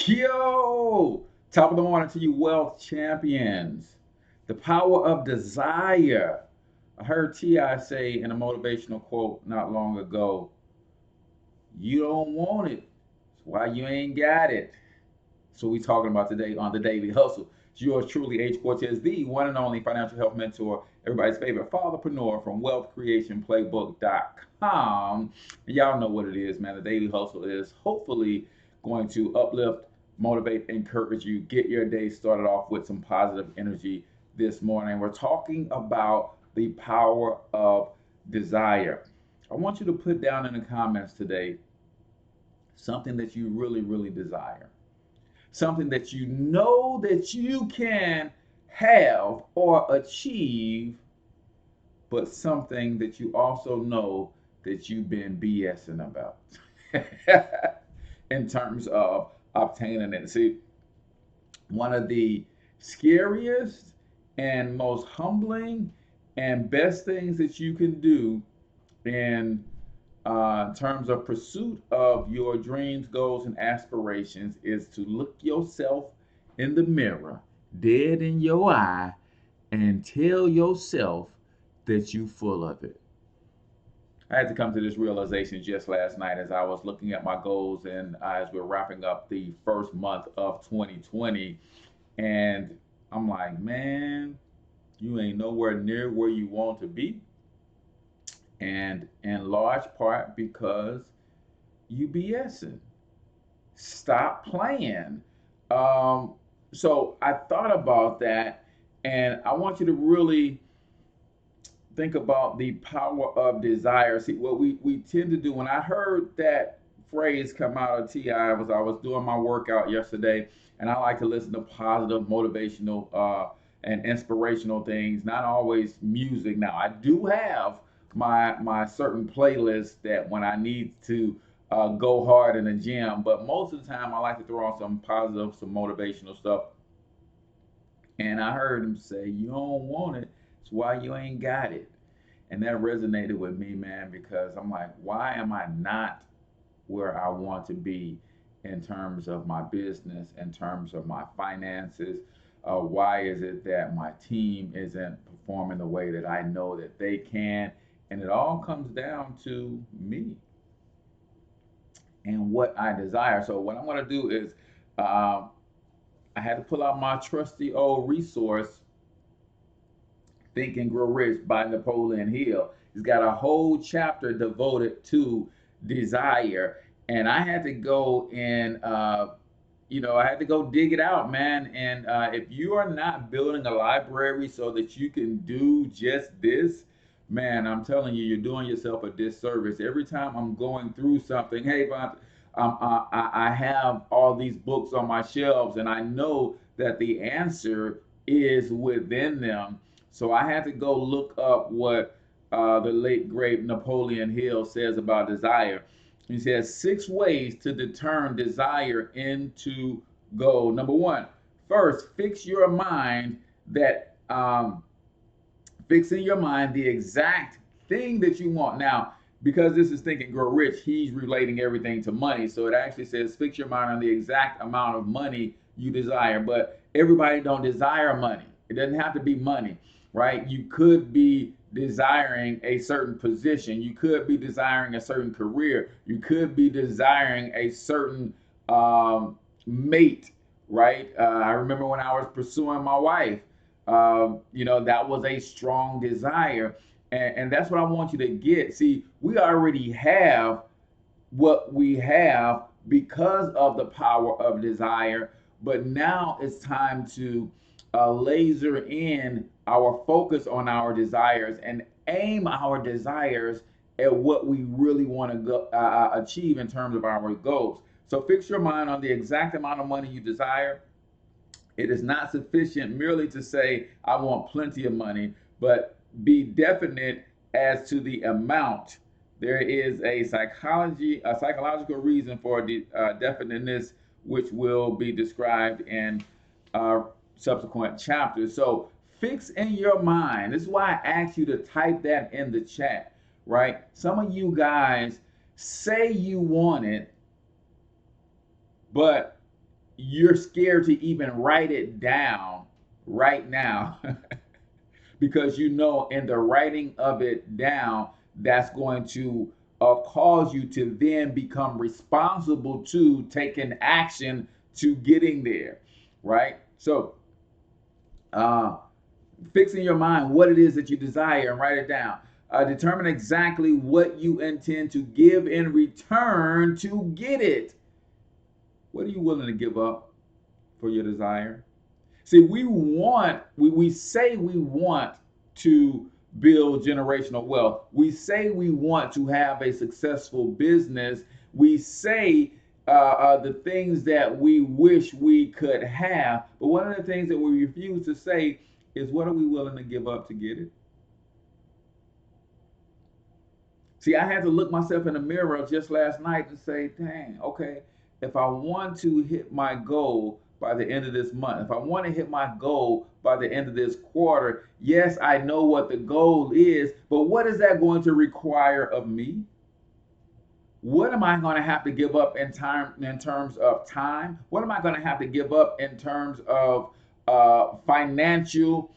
Yo! Top of the morning to you, wealth champions. The power of desire. I heard T.I. say in a motivational quote not long ago, you don't want it. That's why you ain't got it. So we talking about today on the Daily Hustle. It's yours truly, H. Cortez, the one and only financial health mentor, everybody's favorite fatherpreneur from wealthcreationplaybook.com. And y'all know what it is, man. The Daily Hustle is hopefully going to uplift, motivate, encourage you, get your day started off with some positive energy this morning. We're talking about the power of desire. I want you to put down in the comments today something that you really, really desire, something that you know that you can have or achieve, but something that you also know that you've been BSing about in terms of obtaining it. See, one of the scariest and most humbling and best things that you can do in terms of pursuit of your dreams, goals, and aspirations is to look yourself in the mirror, dead in your eye, and tell yourself that you full of it. I had to come to this realization just last night as I was looking at my goals and as we're wrapping up the first month of 2020. And I'm like, man, you ain't nowhere near where you want to be. And in large part because you BSing. Stop playing. So I thought about that, and I want you to really think about the power of desire. See, what we tend to do, when I heard that phrase come out of T.I., I was doing my workout yesterday, and I like to listen to positive, motivational, and inspirational things, not always music. Now, I do have my certain playlist that when I need to go hard in the gym, but most of the time I like to throw on some positive, some motivational stuff. And I heard him say, "You don't want it, it's why you ain't got it." And that resonated with me, man, because I'm like, why am I not where I want to be in terms of my business, in terms of my finances? Why is it that my team isn't performing the way that I know that they can? And it all comes down to me and what I desire. So what I'm going to do is I had to pull out my trusty old resource, Think and Grow Rich by Napoleon Hill. He's got a whole chapter devoted to desire. And I had to go and, I had to go dig it out, man. And if you are not building a library so that you can do just this, man, I'm telling you, you're doing yourself a disservice. Every time I'm going through something, hey, Bob, I have all these books on my shelves, and I know that the answer is within them. So I had to go look up what the late great Napoleon Hill says about desire. He says 6 ways to turn desire into goal. Number one, first, fix in your mind the exact thing that you want. Now, because this is Think and Grow Rich, he's relating everything to money. So it actually says fix your mind on the exact amount of money you desire. But everybody don't desire money. It doesn't have to be money, right? You could be desiring a certain position. You could be desiring a certain career. You could be desiring a certain mate, right? I remember when I was pursuing my wife, that was a strong desire. And that's what I want you to get. See, we already have what we have because of the power of desire, but now it's time to laser in our focus on our desires and aim our desires at what we really want to achieve in terms of our goals. So fix your mind on the exact amount of money you desire. It is not sufficient merely to say, I want plenty of money, but be definite as to the amount. There is a psychological reason for definiteness, which will be described in subsequent chapters. So fix in your mind. This is why I asked you to type that in the chat, right? Some of you guys say you want it, but you're scared to even write it down right now because you know in the writing of it down, that's going to cause you to then become responsible to taking action to getting there, right? So, uh, fix in your mind what it is that you desire and write it down. Determine exactly what you intend to give in return to get it. What are you willing to give up for your desire? See, we say we want to build generational wealth. We say we want to have a successful business. We say the things that we wish we could have. But one of the things that we refuse to say is, what are we willing to give up to get it? See, I had to look myself in the mirror just last night and say, dang, okay, if I want to hit my goal by the end of this month, if I want to hit my goal by the end of this quarter, yes, I know what the goal is, but what is that going to require of me? What am I going to have to give up in terms of time? What am I going to have to give up in terms of financial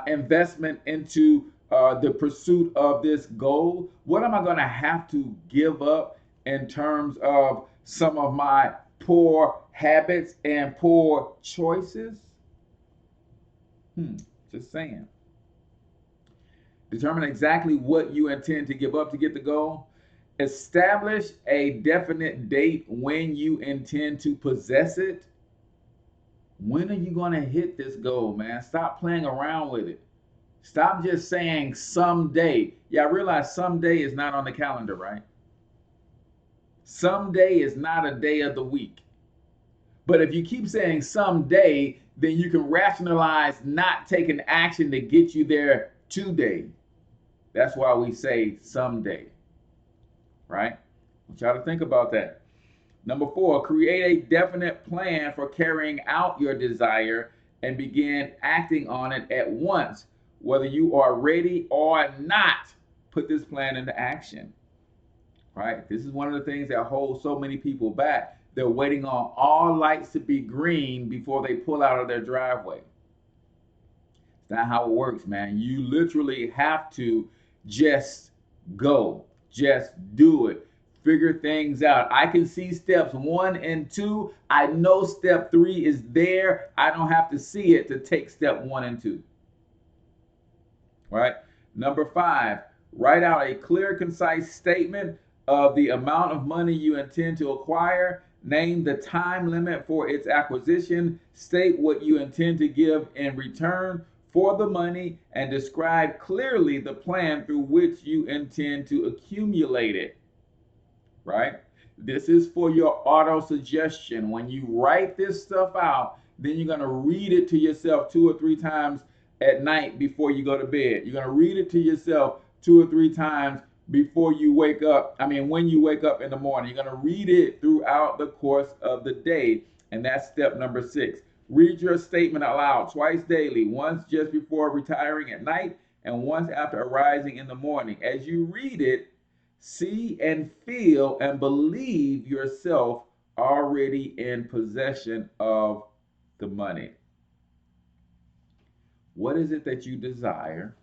investment into the pursuit of this goal? What am I going to have to give up in terms of some of my poor habits and poor choices? Just saying. Determine exactly what you intend to give up to get the goal. Establish a definite date when you intend to possess it. When are you going to hit this goal, man? Stop playing around with it. Stop just saying someday. Yeah, I realize someday is not on the calendar, right? Someday is not a day of the week. But if you keep saying someday, then you can rationalize not taking action to get you there today. That's why we say someday, right? I want y'all to think about that. Number 4, create a definite plan for carrying out your desire and begin acting on it at once. Whether you are ready or not, put this plan into action, right? This is one of the things that holds so many people back. They're waiting on all lights to be green before they pull out of their driveway. It's not how it works, man. You literally have to just go, just do it. Figure things out. I can see steps 1 and 2. I know step 3 is there. I don't have to see it to take step 1 and 2. Right? Number 5, write out a clear, concise statement of the amount of money you intend to acquire. Name the time limit for its acquisition. State what you intend to give in return for the money and describe clearly the plan through which you intend to accumulate it. Right? This is for your auto suggestion. When you write this stuff out, then you're going to read it to yourself 2 or 3 times at night before you go to bed. You're going to read it to yourself 2 or 3 times before you wake up. When you wake up in the morning, you're going to read it throughout the course of the day. And that's step number 6. Read your statement aloud twice daily, once just before retiring at night and once after arising in the morning. As you read it, see and feel and believe yourself already in possession of the money. What is it that you desire?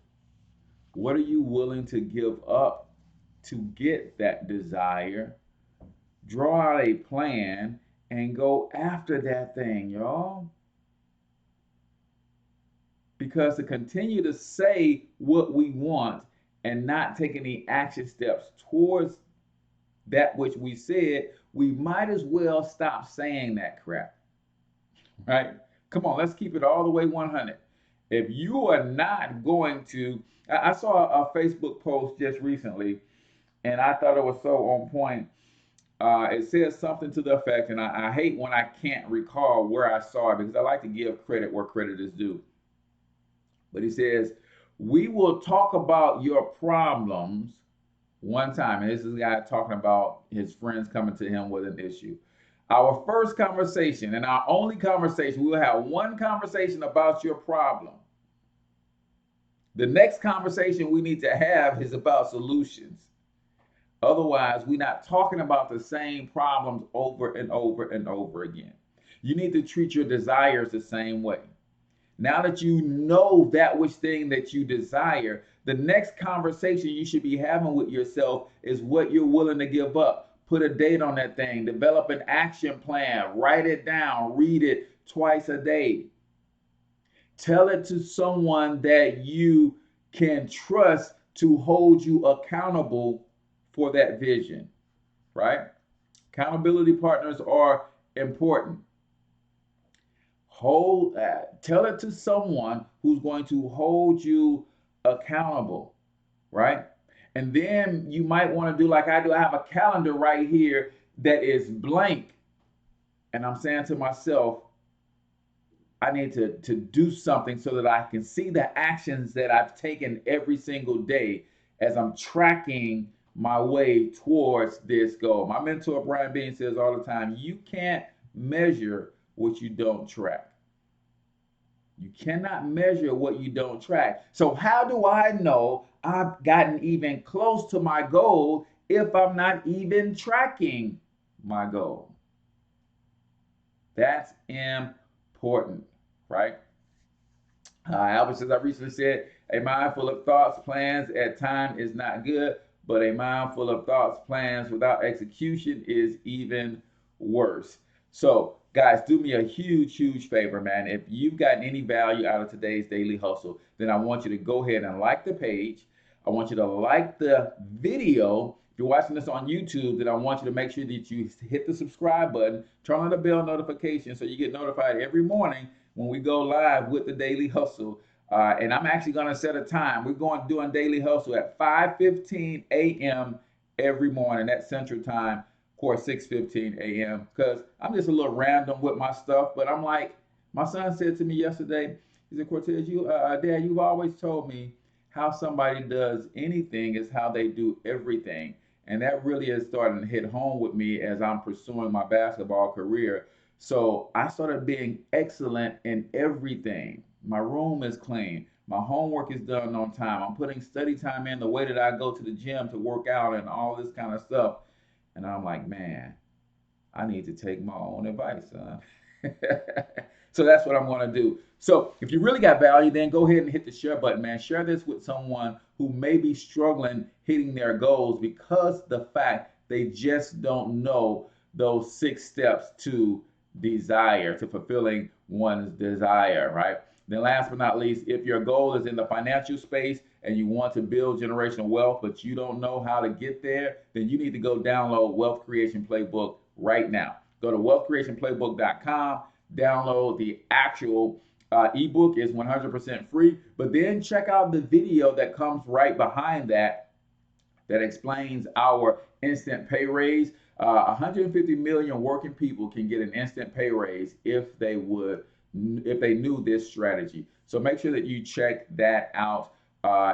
What are you willing to give up to get that desire? Draw out a plan and go after that thing, y'all. Because to continue to say what we want and not take any action steps towards that which we said, we might as well stop saying that crap, right? Come on, let's keep it all the way 100. If you are not going to, I saw a Facebook post just recently, and I thought it was so on point. It says something to the effect, and I hate when I can't recall where I saw it because I like to give credit where credit is due. But he says, we will talk about your problems one time. And this is a guy talking about his friends coming to him with an issue. Our first conversation and our only conversation, we will have one conversation about your problem. The next conversation we need to have is about solutions. Otherwise, we're not talking about the same problems over and over and over again. You need to treat your desires the same way. Now that you know that which thing that you desire, the next conversation you should be having with yourself is what you're willing to give up. Put a date on that thing, develop an action plan, write it down, read it twice a day. Tell it to someone that you can trust to hold you accountable for that vision, right? Accountability partners are important. Tell it to someone who's going to hold you accountable, right? And then you might want to do like I do. I have a calendar right here that is blank, and I'm saying to myself, I need to do something so that I can see the actions that I've taken every single day as I'm tracking my way towards this goal. My mentor, Brian Bean, says all the time, you can't measure what you don't track. You cannot measure what you don't track. So how do I know I've gotten even close to my goal if I'm not even tracking my goal? That's important, right? Albert says, I recently said, a mind full of thoughts, plans at time is not good, but a mind full of thoughts, plans without execution is even worse. So, guys, do me a huge, huge favor, man. If you've gotten any value out of today's Daily Hustle, then I want you to go ahead and like the page. I want you to like the video. If you're watching this on YouTube, then I want you to make sure that you hit the subscribe button, turn on the bell notification so you get notified every morning when we go live with the Daily Hustle. And I'm actually going to set a time. We're going to do a Daily Hustle at 5:15 a.m. every morning. That's Central Time, of course, 6:15 a.m. Because I'm just a little random with my stuff. But I'm like, my son said to me yesterday, he said, Cortez, Dad, you've always told me how somebody does anything is how they do everything. And that really is starting to hit home with me as I'm pursuing my basketball career. So I started being excellent in everything. My room is clean. My homework is done on time. I'm putting study time in the way that I go to the gym to work out and all this kind of stuff. And I'm like, man, I need to take my own advice, son. So that's what I'm going to do. So if you really got value, then go ahead and hit the share button, man. Share this with someone who may be struggling hitting their goals because the fact they just don't know those 6 steps to desire, to fulfilling one's desire, right? Then last but not least, if your goal is in the financial space and you want to build generational wealth, but you don't know how to get there, then you need to go download Wealth Creation Playbook right now. Go to wealthcreationplaybook.com, download the actual ebook. Is 100% free, but then check out the video that comes right behind that explains our instant pay raise. 150 million working people can get an instant pay raise if they knew this strategy. So make sure that you check that out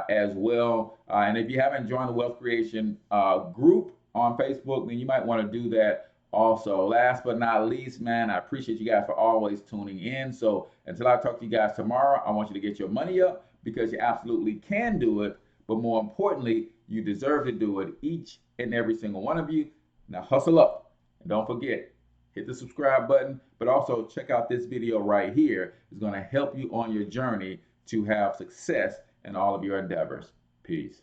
as well. And if you haven't joined the Wealth Creation group on Facebook, then you might want to do that also. Last but not least, man, I appreciate you guys for always tuning in. So until I talk to you guys tomorrow, I want you to get your money up because you absolutely can do it. But more importantly, you deserve to do it, each and every single one of you. Now hustle up. And don't forget, hit the subscribe button, but also check out this video right here. It's going to help you on your journey to have success in all of your endeavors. Peace.